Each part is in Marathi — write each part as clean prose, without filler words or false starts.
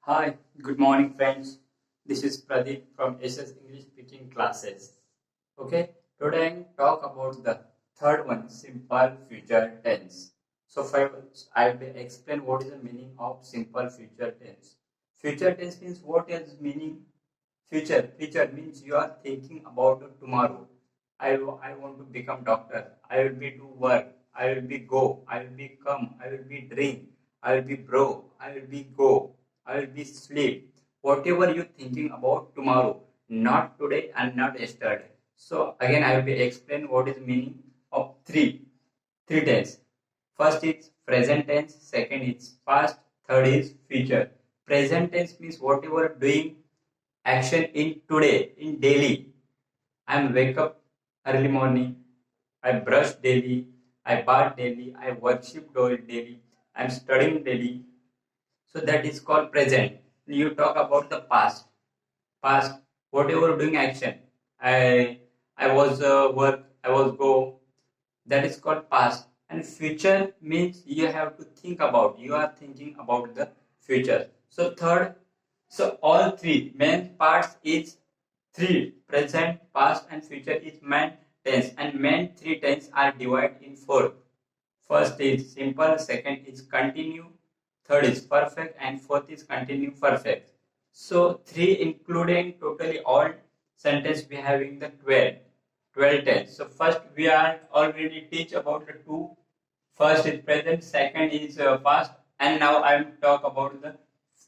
Hi, good morning, friends. This is Pradeep from SS English Speaking Classes. Okay, today I talk about the third one, simple future tense. So first, I will explain what is the meaning of simple future tense. Future tense means what is meaning future. Future means you are thinking about tomorrow. I want to become doctor. I will be do work. I will be go. I will be come. I will be drink. I will be bro. I will be go. I will be sleep. Whatever you thinking about tomorrow, not today and not yesterday. So again, I will be explain what is meaning of three tense. First is present tense. Second is past. Third is future. Present tense means whatever doing action in today in daily. I'm wake up early morning. I brush daily. I bath daily. I worship daily. I'm studying daily. So that is called present. You talk about the past. Past, whatever doing action. I was work. I was go. That is called past. And future means you have to think about. You are thinking about the future. So third. So all three main parts is three: present, past, and future is main tense. And main three tense are divided in four. First is simple, second is continue, third is perfect, and fourth is continue perfect. So three including totally all sentence we have in the 12 tense. So first we are already teach about the two. First is present, second is past, and now I am talk about the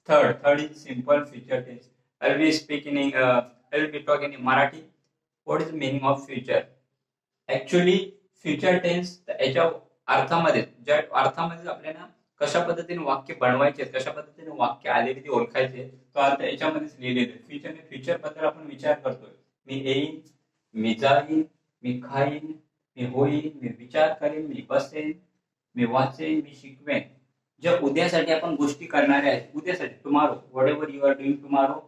third. Third is simple future tense. I will be speaking in I will be talking in Marathi. What is the meaning of future? Actually future tense याच्या अर्थामध्ये ज्या अर्थामध्ये आपल्याला कशा पद्धतीने वाक्य बनवायचे कशा पद्धतीने वाक्य आलेली ती ओळखायचे तो अर्थ याच्यामध्येच लिहिलेले फ्युचर बद्दल आपण विचार करतोय. मी येईन, मी जाईन, मी खाईन, मी होईन, मी विचार करेन, मी बसेन, मी वाचेन, मी शिकवेन. ज्या उद्यासाठी आपण गोष्टी करणाऱ्या आहेत उद्यासाठी tomorrow whatever you are doing tomorrow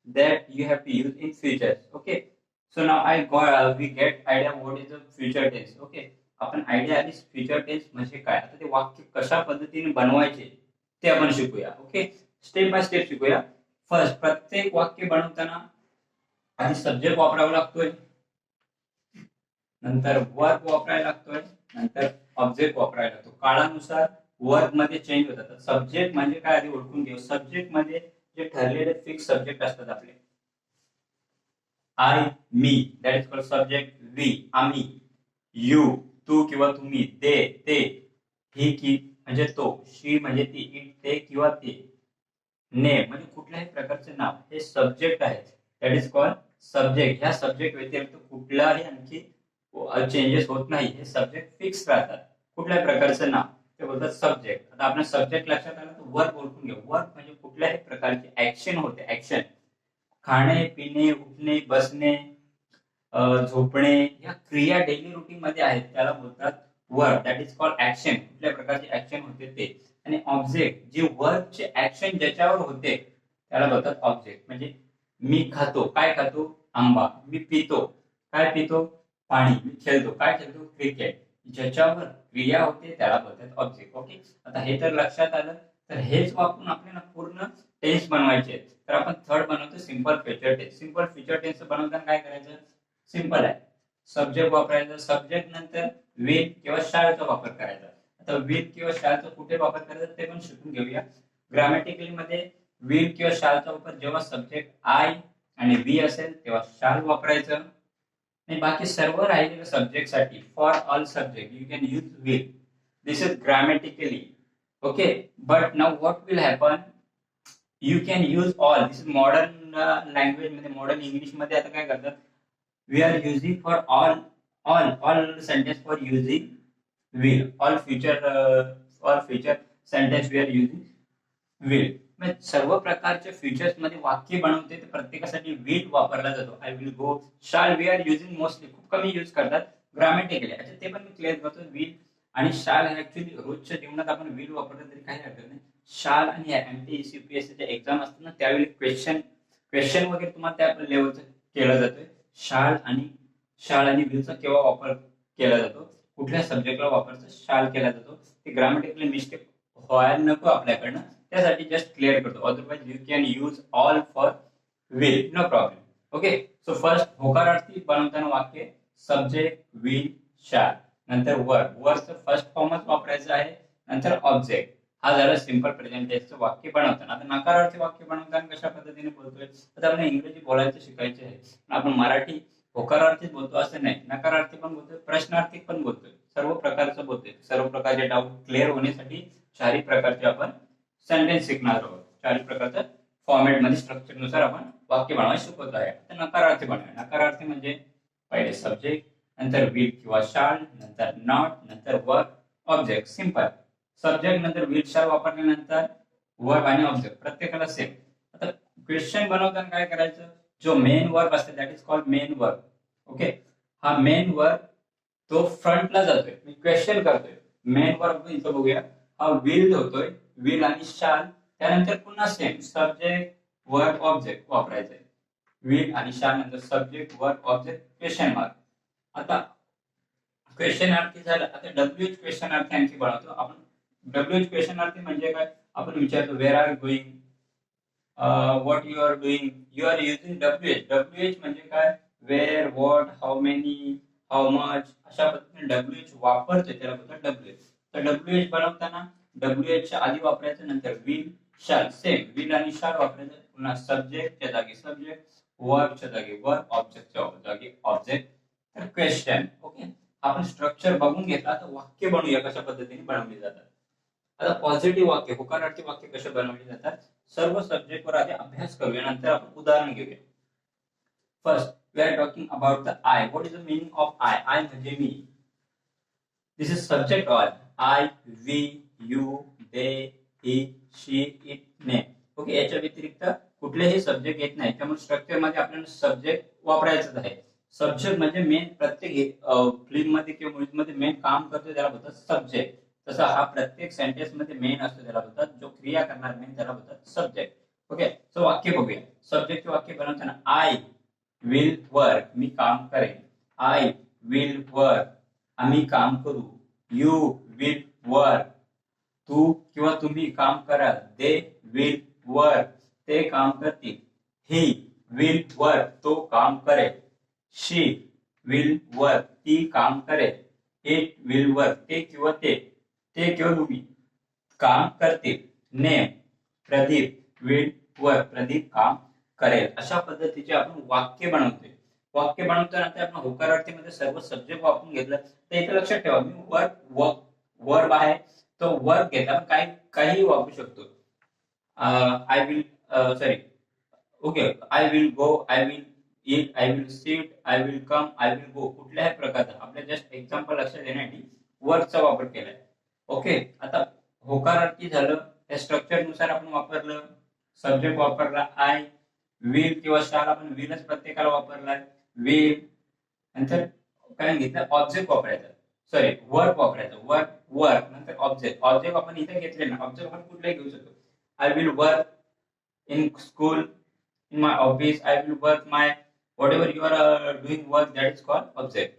that you have to use in future. Okay, so now we get idea what is the future tense. Okay, आपण आयडिया आली फ्युचर टेन्स म्हणजे काय. आता ते वाक्य कशा पद्धतीने बनवायचे ते आपण शिकूया. ओके, स्टेप बाय स्टेप शिकूया. फर्स्ट, प्रत्येक वाक्य बनवताना आधी सब्जेक्ट वापरावा लागतोय, नंतर वर्ब वापरायला लागतोय, नंतर ऑब्जेक्ट वापरायला लागतो. काळानुसार वर्ब मध्ये चेंज होतात. सब्जेक्ट म्हणजे काय आधी ओळखून घेऊ. सब्जेक्ट मध्ये जे ठरलेले फिक्स सब्जेक्ट असतात आपले. I, me, that is called subject. We, आम्ही. यू, तू किंवा तुम्ही. दे, ते. ही की म्हणजे तो. शी म्हणजे ती. इट, ते किंवा ते. नेम म्हणजे कुठल्याही प्रकारचे नाव हे सब्जेक्ट आहे. That is called subject. ह्या सब्जेक्ट व्यतिरिक्त कुठलाही आणखी चेंजेस होत नाही. हे सब्जेक्ट फिक्स राहतात. कुठल्याही प्रकारचं नाव ते बोलतात सब्जेक्ट. आता आपण सब्जेक्ट लक्षात आला तर वर्ब ओळखून घेऊ. वर्ब म्हणजे कुठल्याही प्रकारची ऍक्शन होते. ऍक्शन, खाणे, पिणे, उठणे, बसणे, झोपणे या क्रिया डेली रुटीन मध्ये आहेत त्याला बोलतात verb. That is called action. कुठल्या प्रकारची ऍक्शन होते ते. आणि ऑब्जेक्ट जे वर्बचे ऍक्शन ज्याच्यावर होते त्याला बोलतात ऑब्जेक्ट. म्हणजे मी खातो, काय खातो? आंबा. मी पितो, काय पितो? पाणी. मी खेळतो, काय खेळतो? क्रिकेट. ज्याच्यावर क्रिया होते त्याला बोलतात ऑब्जेक्ट. ओके, आता हे तर लक्षात आलं. तर हेच वापरून आपल्याला पूर्ण टेन्स बनवायचे. तर आपण थर्ड बनवतो simple future tense. Simple future tense बनवताना काय करायचं? सिंपल आहे. सब्जेक्ट वापरायचा. सब्जेक्ट नंतर विल किंवा शाळेचा वापर करायचा. आता विल किंवा शाळेचा कुठे वापर करायचा ते पण शिकून घेऊया. ग्रामॅटिकली मध्ये विल किंवा शाळेचा वापर जेव्हा सब्जेक्ट आय आणि वी असेल तेव्हा शाल वापरायचं. आणि बाकी सर्व राहिलेल्या सब्जेक्ट साठी for all subject you can use will. This is grammatically. Okay, but now what will happen, you can use all. This is modern language मध्ये, मॉडर्न इंग्लिश मध्ये आता काय करतात, we are using for all sentence for using will. All future sentence we are using will. सर्व प्रकारच्या फ्युचर्स मध्ये वाक्य बनवते तर प्रत्येकासाठी विल वापरला जातो. I will go. Shall we are using mostly, खूप कमी यूज करतात ग्रामॅटिकली. अच्छा, ते पण मी क्लिअर करतो. विल आणि शाल ऍक्च्युली रोजच्या जीवनात आपण विल वापरलं तरी काही हरकत नाही. शाल आणि एमपीएससी यूपीएससीचे एक्झाम असतात ना त्यावेळी क्वेश्चन वगैरे तुम्हाला त्या लेवलचं केलं जातोय. शाल आणि विलचा केव्हा वापर केला जातो, कुठल्या सब्जेक्टला वापरचा शाल केला जातो. ते ग्रामॅटिकली मिस्टेक व्हायला नको आपल्याकडनं. त्यासाठी जस्ट क्लिअर करतो. Otherwise you can use all for will, no problem. Okay, so first होकारार्थी बनवताना वाक्य सब्जेक्ट, विल, शॅल, नंतर वर्ब. वर्बचं फर्स्ट फॉर्मच वापरायचं आहे, नंतर ऑब्जेक्ट. हा झालं सिंपल प्रेझेंट टेन्सचं वाक्य बनवताना. आता नकारार्थी वाक्य बनवताना कशा पद्धतीने बोलतोय? आता आपल्याला इंग्रजी बोलायचं शिकायचे आहे, आपण मराठी होकारार्थी बोलतो असं नाही, नकारार्थी पण बोलतोय, प्रश्नार्थी पण बोलतोय, सर्व प्रकारचं बोलतोय. सर्व प्रकारचे डाऊट क्लिअर होण्यासाठी चारही प्रकारचे आपण सेंटेन्स शिकणार आहोत. चारही प्रकारचं फॉर्मॅट मध्ये स्ट्रक्चर नुसार आपण वाक्य बनवायला शिकवत आहे. तर नकारार्थी बनवूया. नकारार्थी म्हणजे पहिले सब्जेक्ट, नंतर विल किंवा शाल, नंतर नॉट, नंतर वर्ब, ऑब्जेक्ट. सिंपल. सब्जेक्ट नंतर विल शाल वापरल्यानंतर वर्ब आणि ऑब्जेक्ट प्रत्येकाला सेम. आता क्वेश्चन बनवताना काय करायचं? जो मेन वर्ब असते that is called main verb. Okay, हा मेन वर्ब तो फ्रंटला जातोय, मी क्वेश्चन करतोय. मेन वर्ब इथं बघूया, हा विल होतोय, विल आणि शाल. त्यानंतर पुन्हा सेम सब्जेक्ट, वर्ब, ऑब्जेक्ट वापरायचंय. विल आणि शाल नंतर subject, verb, object, question mark. आता क्वेश्चनार्थी झालं. आता डब्ल्यूएच क्वेश्चनार्थी आणखी बनवतो आपण. डब्ल्यूएच क्वेश्चनार्थी म्हणजे काय? आपण विचारतो where are going, what you are doing, you are using WH. WH म्हणजे काय? Where, what, how many, how much, अशा पद्धतीने डब्ल्यूएच वापरतोय, त्याला बोलतात डब्ल्यूएच. तर डब्ल्यूएच बनवताना डब्ल्यूएच च्या आधी वापरायचं, नंतर विल, शाल. सेम विल आणि शाल वापरायचं. पुन्हा सब्जेक्टच्या जागी सब्जेक्ट, वर्बच्या जागी वर्ब, ऑब्जेक्टच्या जागी ऑब्जेक्ट. तर क्वेश्चन. ओके, आपण स्ट्रक्चर बघून घेतला. तर वाक्य बनवूया कशा पद्धतीने बनवली जातात. आता पॉझिटिव्ह वाक्य, होकारार्थी वाक्य कसे बनवली जातात? सर्व सब्जेक्ट वर आधी अभ्यास करूया, नंतर आपण उदाहरण घेऊया. First we are talking about the I. What is the meaning of I? I म्हणजे मी. This is subject all. I, we, you, they, he, she, it, name. Okay, याच्या व्यतिरिक्त कुठलेही सब्जेक्ट येत नाही, त्यामुळे स्ट्रक्चर मध्ये आपल्याला सब्जेक्ट वापरायचंच आहे. सब्जेक्ट म्हणजे मेन प्रत्येक फिल्म मध्ये किंवा मुव्ही मध्ये मेन काम करतो त्याला बोलतात सब्जेक्ट. तसा हा प्रत्येक सेंटेन्स मध्ये मेन असतो त्याला बोलतात, जो क्रिया करणार मेन त्याला बोलतात सब्जेक्ट. ओके, सो वाक्य बघूया. सब्जेक्टचे वाक्य बनवताना आय विल वर्क, मी काम करेन. आय विल वर्क, आम्ही काम करू. यू विल वर्क, तू किंवा तुम्ही काम कराल. दे विल वर्क, ते काम करतील. ही विल वर्क, तो काम करेल. शी विल वर्क, ती काम करेल. इट विल वर्क, ते किंवा तुम्ही काम करतील. Name Pradeep will work, Pradeep काम करेल. अशा पद्धतीचे आपण वाक्य बनवतोय. वाक्य बनवताना आपण होकारार्थीमध्ये सर्व सब्जेक्ट वापरून घेतलं. तर इथे लक्षात ठेवा, मी वर्ब आहे तो वर्ब घेतला, आपण काही वापरू शकतो. I will, sorry, okay, I will go, I will eat, I will sit, I will come, I will go. कुठल्याही प्रकारचा आपल्या जस्ट एक्झाम्पल लक्षात देण्यासाठी वर्बचा वापर केलाय. ओके, आता होकारार्थी झालं. त्या स्ट्रक्चर नुसार आपण वापरलं. सब्जेक्ट वापरला आय, विल किंवा शाल आपण विलच प्रत्येकाला वापरलाय. विल नंतर काय घेतलं? ऑब्जेक्ट वापरायचं, सॉरी वर्ब वापरायचं. वर्ब नंतर ऑब्जेक्ट. ऑब्जेक्ट आपण इथे घेतले ना, ऑब्जेक्ट आपण कुठलाही घेऊ शकतो. I will work in school, in my office, I will work my whatever you are doing work, that is called object.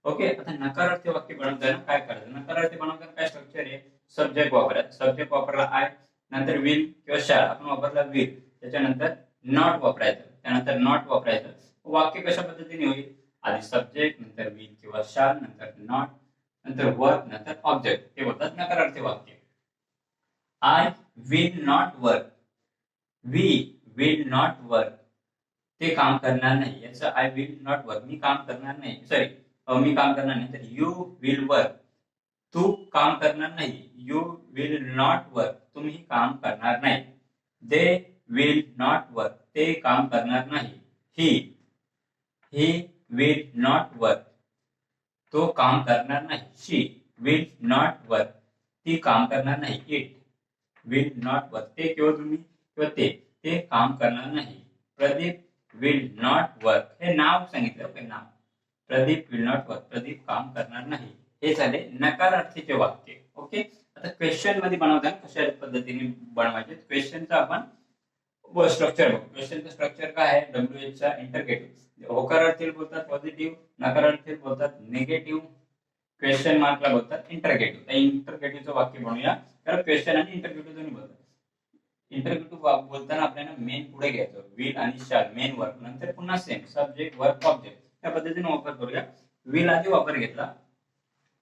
Okay, आता नकारार्थी वाक्य बनवताना काय करायचं? नकारार्थी बनवताना काय स्ट्रक्चर आहे? सब्जेक्ट वापरायचं. सब्जेक्ट वापरला आय, नंतर विल किंवा शाल आपण वापरला विल, त्याच्यानंतर नॉट वापरायचं, त्यानंतर नॉट वापरायचं. वाक्य कशा पद्धतीने होईल? आधी सब्जेक्ट, नंतर विल किंवा शाल, नंतर नॉट, नंतर वर्ब, नंतर ऑब्जेक्ट. ते बोलतात नकारार्थी वाक्य. I will not work, we will not work, ते काम करणार नाही. याचं आय विल नॉट वर्क, मी काम करणार नाही, सॉरी मी काम करणार नाही. तर यू विल वर्क, तू काम करणार नाही. यू विल नॉट वर्क, तुम्ही काम करणार नाही. दे विल नॉट वर्क, ते काम करणार नाही. ही विल नॉट वर्क, तो काम करणार नाही. शी विल नॉट वर्क, ती काम करणार नाही. इट विल नॉट वर्क, ते किंवा तुम्ही किंवा ते काम करणार नाही. प्रदीप विल नॉट वर्क, हे नाव सांगितलं. Okay, now. Pradeep will not work, Pradeep काम करणार नाही. हे झाले नकारार्थीचे वाक्य. ओके, आता क्वेश्चन मध्ये बनवताना कशा पद्धतीने बनवायचे? क्वेश्चनचा आपण स्ट्रक्चर बघू. क्वेश्चनचं स्ट्रक्चर काय आहे? डब्ल्यूएच चा इंटरगेटिव्ह. होकारार्थीला बोलतात पॉझिटिव्ह, नकारार्थीला बोलतात निगेटिव्ह, क्वेश्चन मार्कला बोलतात इंटरगेटिव्ह. त्या इंटरगेटिव्हचं वाक्य बनवूया. कारण क्वेश्चन आणि इंटरगेटिव्ह दोन्ही बोलतात. इंटरगेटिव्ह बोलताना आपल्याला मेन पुढे घ्यायचं, विल आणि शाल मेन वर्ब, नंतर पुन्हा सेम सब्जेक्ट वर्ब ऑब्जेक्ट या पद्धतीने वापर करूया. विल आधी वापर घेतला.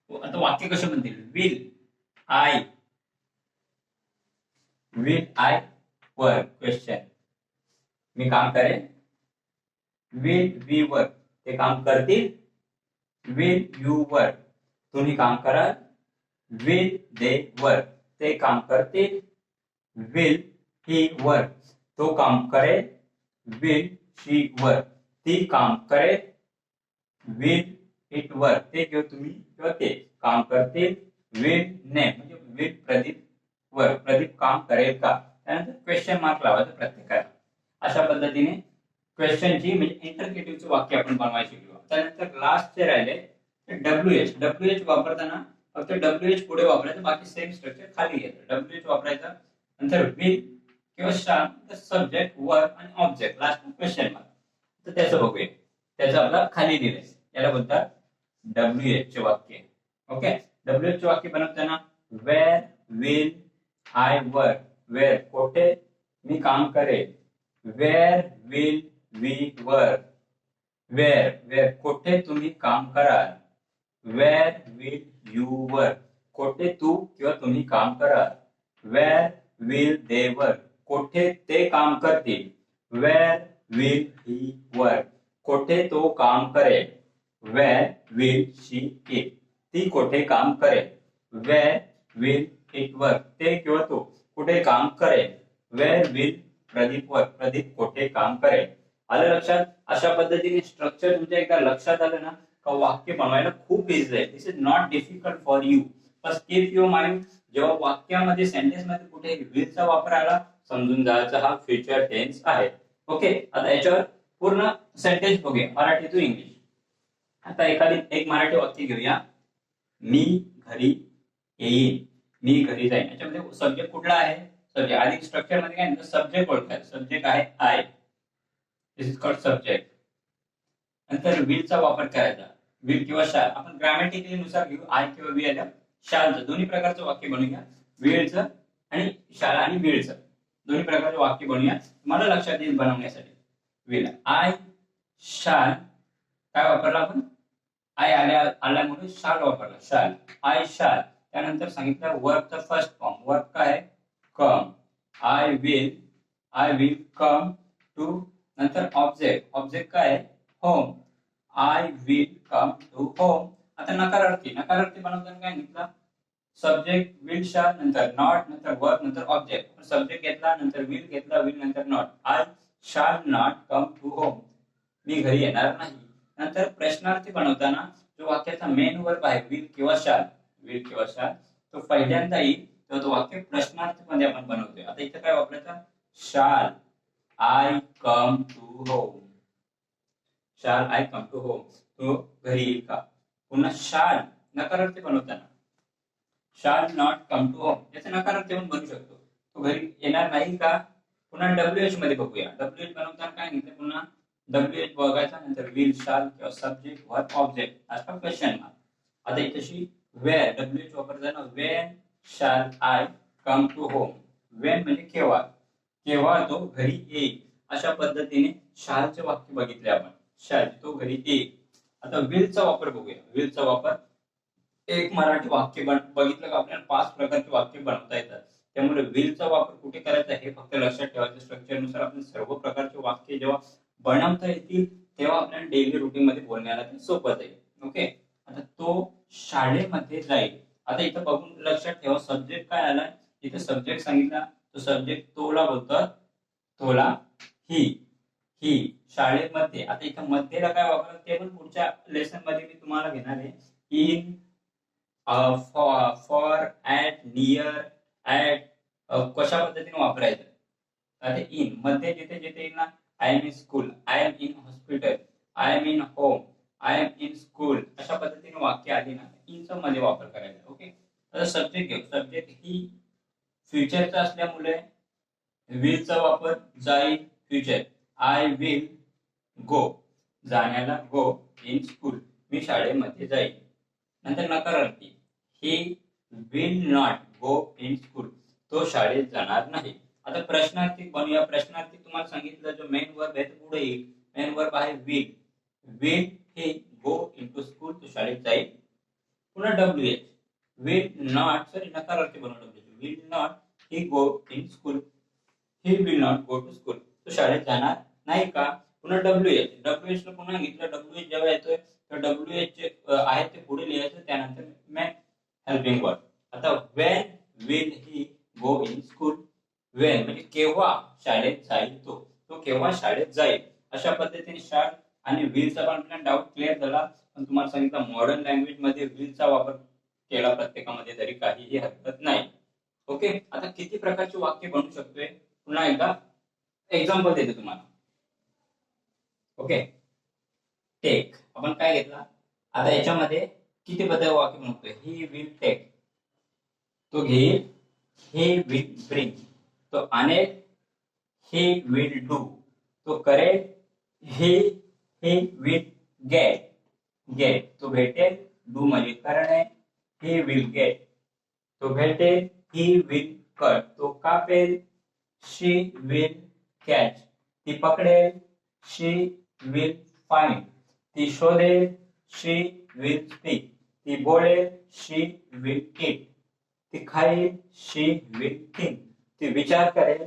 आता वाक्य कसे बनतील? विल आय वर्क क्वेश्चन, मी काम करेन. विल वी वर्क, ते काम करतील. विल यू वर्क, तुम्ही काम कराल. विल दे वर्क, ते काम करतील. विल ही वर्क, तो काम करेल. विल शी वर्क, ती काम करेल. विल इट वर्क, ते किंवा तुम्ही किंवा ते काम करतील. विल नेम म्हणजे विल प्रदीप वर्क, प्रदीप काम करेल का. त्यानंतर क्वेश्चन मार्क लावायचं प्रत्येकाला. अशा पद्धतीने क्वेश्चनची म्हणजे इंटरगेटिव्हची वाक्य आपण बनवायची शिकलो. त्यानंतर लास्टचे राहिले डब्ल्यूएच वापरताना फक्त डब्ल्यूएच पुढे वापरायचं, बाकी सेम स्ट्रक्चर खाली घ्यायचं. डब्ल्यूएच वापरायचं, नंतर विल किंवा शाल सब्जेक्ट वर्ब आणि ऑब्जेक्ट, लास्ट क्वेश्चन मार्क. तर त्याचं बघूया. त्याचं आपला खाली दिलंय, याला बोलतात डब्ल्यूएच चे वाक्य. ओके, डब्ल्यूएच चे वाक्य बनवताना where will I work, where कोठे मी काम करेल. Where will we work, where कोठे तुम्ही काम कराल. वेअर विल यू वर्क, कोठे तू किंवा तुम्ही काम कराल. वेअर विल दे वर्क, कोठे ते काम करतील. वेअर विल ही वर्क, कोठे तो काम करेल. वेअर विल शी इट, ती कोठे काम करेल. वेअर विल इट वर्क, ते किंवा तो कुठे काम करेल. Where will Pradeep work, Pradeep कोठे काम करेल. आलं लक्षात? अशा पद्धतीने स्ट्रक्चर तुमच्या एकदा लक्षात आलं ना का वाक्य बनवायला खूप इझी आहे. This is not difficult for you. बस कीप युअर माइंड, जेव्हा वाक्यामध्ये सेंटेन्स मध्ये कुठे विलचा वापर आला समजून जायचा हा फ्युचर टेन्स आहे. ओके, आता याच्यावर पूर्ण सेंटेन्स बघूया मराठी टू इंग्लिश. आता एक मराठी वाक्य घेऊया. मी घरी येईन, मी घरी जाईन. याच्यामध्ये सब्जेक्ट कुठला आहे? सब्जेक्ट. आधी स्ट्रक्चर मध्ये काय सब्जेक्ट ओळखायचं. सब्जेक्ट आहे I, this is called subject. नंतर विलचा वापर करायचा, विल किंवा शाल. आपण ग्रामॅटिकली नुसार घेऊ, आय किंवा वी आल्या शालचं. दोन्ही प्रकारचं वाक्य बनवूया, विलचं आणि शाल आणि विलचं दोन्ही प्रकारचे वाक्य बनवूया. मला लक्षात येईल बनवण्यासाठी. विल आय शाल, काय वापरला आपण? आय आल्यामुळे शाल वापरला, शाल. आय शाल. त्यानंतर सांगितलं वर्बचा फर्स्ट फॉर्म. वर्ब काय? Come. I will come to. नंतर ऑब्जेक्ट काय? Home. I will come to home. आता नकारार्थी बनवताना काय घेतला? सब्जेक्ट विल शाल, नंतर नॉट, नंतर वर्ब, नंतर ऑब्जेक्ट. सब्जेक्ट घेतला, नंतर विल घेतला, विल नंतर not. I shall not come to home, मी घरी येणार नाही. नंतर प्रश्नार्थी बनवताना जो वाक्याचा मेन वर्ब आहे विल किंवा शाल, तो पहिल्यांदा येईल तेव्हा तो वाक्य प्रश्नार्थी मध्ये आपण बनवतोय. आता इथे काय वापरायचं? शाल आय कम टू होम. शाल आय कम टू होम, तो घरी येईल का. पुन्हा शाल नकारार्थी बनवताना शाल नॉट कम टू होम, याचा नकारार्थी पण बनू शकतो, तो घरी येणार नाही का. पुन्हा डब्ल्यूएच मध्ये बघूया. डब्ल्यूएच बनवताना काय घेतलं? पुन्हा डब्ल्यूएच बघायचा, नंतर विल शाल किंवा सब्जेक्ट वर्ब ऑब्जेक्ट असा क्वेश्चन मार्क. आता इथेशी वेअर, डब्ल्यूएच वापरताना when shall I come to home. When म्हणजे केव्हा तो घरी येईल. अशा पद्धतीने शालचे वाक्य बघितले आपण. शाल, तो घरी येईल. आता विलचा वापर बघूया. विलचा वापर एक मराठी वाक्य बघितलं का आपल्याला 5 प्रकारचे वाक्य बनवता येतात. त्यामुळे विलचा वापर कुठे करायचा हे फक्त लक्षात ठेवायचं. स्ट्रक्चरनुसार आपण सर्व प्रकारचे वाक्य जेव्हा बनवता येतील तेव्हा आपल्याला डेली रुटीन मध्ये बोलण्याला ते सोपं जाईल. ओके, आता तो शाळेमध्ये जाईल. आता इथं बघून लक्षात ठेवा सब्जेक्ट काय आलाय. इथे सब्जेक्ट सांगितला, तो सब्जेक्ट तोला बोलतात, तोला. ही शाळेमध्ये. आता इथं मध्येला काय वापरलं ते पण पुढच्या लेसन मध्ये मी तुम्हाला घेणार आहे. In, for, at, near, at, कशा पद्धतीने वापरायचं. आता इन मध्ये जिथे येईल ना, I am in school, I am in hospital, I am in home, I am in school, अशा पद्धतीने वाक्य आली ना इनचा मध्ये वापर करायचा. ओके, आता सब्जेक्ट घेऊ. सब्जेक्ट ही फ्युचरचा असल्यामुळे विलचा वापर जाईल फ्युचर. आय विल गो, जाण्याला गो इन स्कूल, मी शाळेमध्ये जाईल. नंतर नकारार्थी he will not go in school, तो शाळेत जाणार नाही. आता प्रश्नार्थी बनूया. प्रश्नार्थी तुम्हाला सांगितलं जो मेन वर्ब आहे तो पुढे येईल. मेन वर्ब आहे will. Will he go into school, तो शाळेत जाईल. पुन्हा WH विल नॉट, सॉरी नकारार्थी बनवलं. Will not he go in school. He will not go to school, तो शाळेत जाणार नाही का. पुन्हा WH ला पुन्हा घेतलं. WH जेव्हा येतोय तर WH जे आहे ते पुढे लिहायचं, त्यानंतर मेन हेल्पिंग वर्ब. आता when will he go in school. When म्हणजे केव्हा शाळेत जाईल तो, तो केव्हा शाळेत जाईल. अशा पद्धतीने शाळ आणि विलचा पण आपल्याला डाऊट क्लिअर झाला. पण तुम्हाला सांगितलं मॉडर्न लँग्वेज मध्ये विलचा वापर केला प्रत्येकामध्ये तरी काहीही हरकत नाही. ओके. आता किती प्रकारचे वाक्य बनवू शकतोय पुन्हा एकदा एक्झाम्पल देतो तुम्हाला. ओके. टेक आपण काय घेतला, आता याच्यामध्ये किती बद्दल वाक्य बनवतोय. ही विल टेक, तो घेईल. ही विल ब्रिंग, तो आणेल. ही विल डू, तो करेल. ही विल गेट, गेट तो भेटेल. डू म्हणजे करणे. ही विल गेट, तो भेटेल. ही विल कट, तो कापेल. शी विल कॅच, ती पकडेल. शी विल फाइंड, ती शोधेल. शी विल स्पीक, ती बोलेल. शी विल ईट, ती खाईल. शी विल थिंक, ती विचार करेल.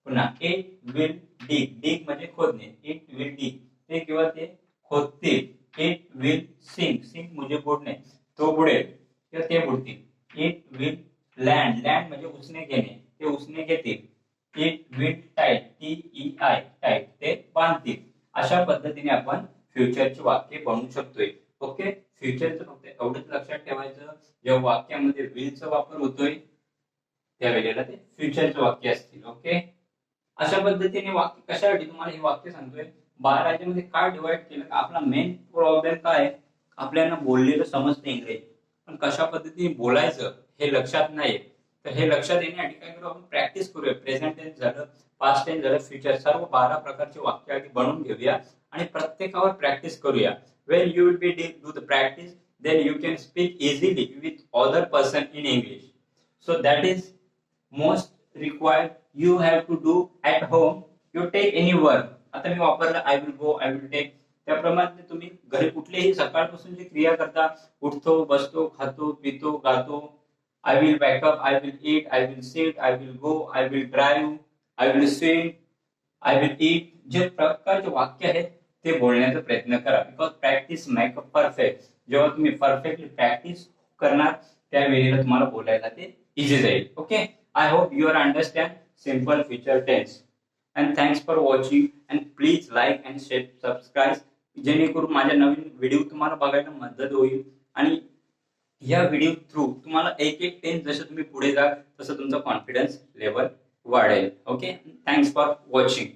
पुन्हा इट विल डिग, डिग म्हणजे खोदणे. इट विल डिग, ते किंवा ते खोदतील. इट विल सिंक, सिंक म्हणजे बुडणे, तो बुडेल किंवा ते बुडतील. इट विल लँड, लँड म्हणजे उसने घेणे, ते उसने घेतील. It will tight, TEI tight, ते बांधतील. अशा पद्धतीने आपण फ्युचरची वाक्य बनवू शकतोय. ओके. फ्युचरचं फक्त एवढंच लक्षात ठेवायचं, जेव्हा वाक्यामध्ये विलचा वापर होतोय त्यावेळेला ते फ्युचरचे वाक्य असतील. ओके. अशा पद्धतीने वाक्य कशासाठी तुम्हाला हे वाक्य सांगतोय, 12 राज्यामध्ये का डिवाइड केलं. आपला मेन प्रॉब्लेम काय आहे, आपल्याला बोललेलं समजतं इंग्रजी, पण कशा पद्धतीने बोलायचं हे लक्षात नाही. तर हे लक्षात येण्यासाठी काय करू, आपण प्रॅक्टिस करूया. प्रेझेंट टेन्स झालं, पास्ट टेन्स झालं, फ्युचर, सर्व 12 प्रकारचे वाक्य आधी बनवून घेऊया आणि प्रत्येकावर प्रॅक्टिस करूया. When you will be do the practice, then you can speak easily with other person in English. So that is most required. You have to do at home. You take any work. आता मी वापरलं I will go, I will take. त्याप्रमाणे तुम्ही घरी कुठलेही सकाळपासून जी क्रिया करता, उठतो, बसतो, खातो, पितो, गातो. I will wake up, I will eat, I will sit, I will go, I will drive, I will swim, I will eat. जे प्रकारचे वाक्य आहेत ते बोलण्याचा प्रयत्न करा. Because practice make a perfect. जेव्हा तुम्ही परफेक्टली प्रॅक्टिस करणार त्यावेळेला तुम्हाला बोलायला ते इझी जाईल. Okay. I hope you are understand simple future tense. And thanks for watching. And please like and subscribe, जेणेकरून माझ्या नवीन व्हिडिओ तुम्हाला बघायला मदत होईल. आणि या व्हिडिओ थ्रू तुम्हाला एक एक टेन्स जसं तुम्ही पुढे जा तसं तुमचा कॉन्फिडन्स लेवल वाढेल. ओके. Thanks for watching.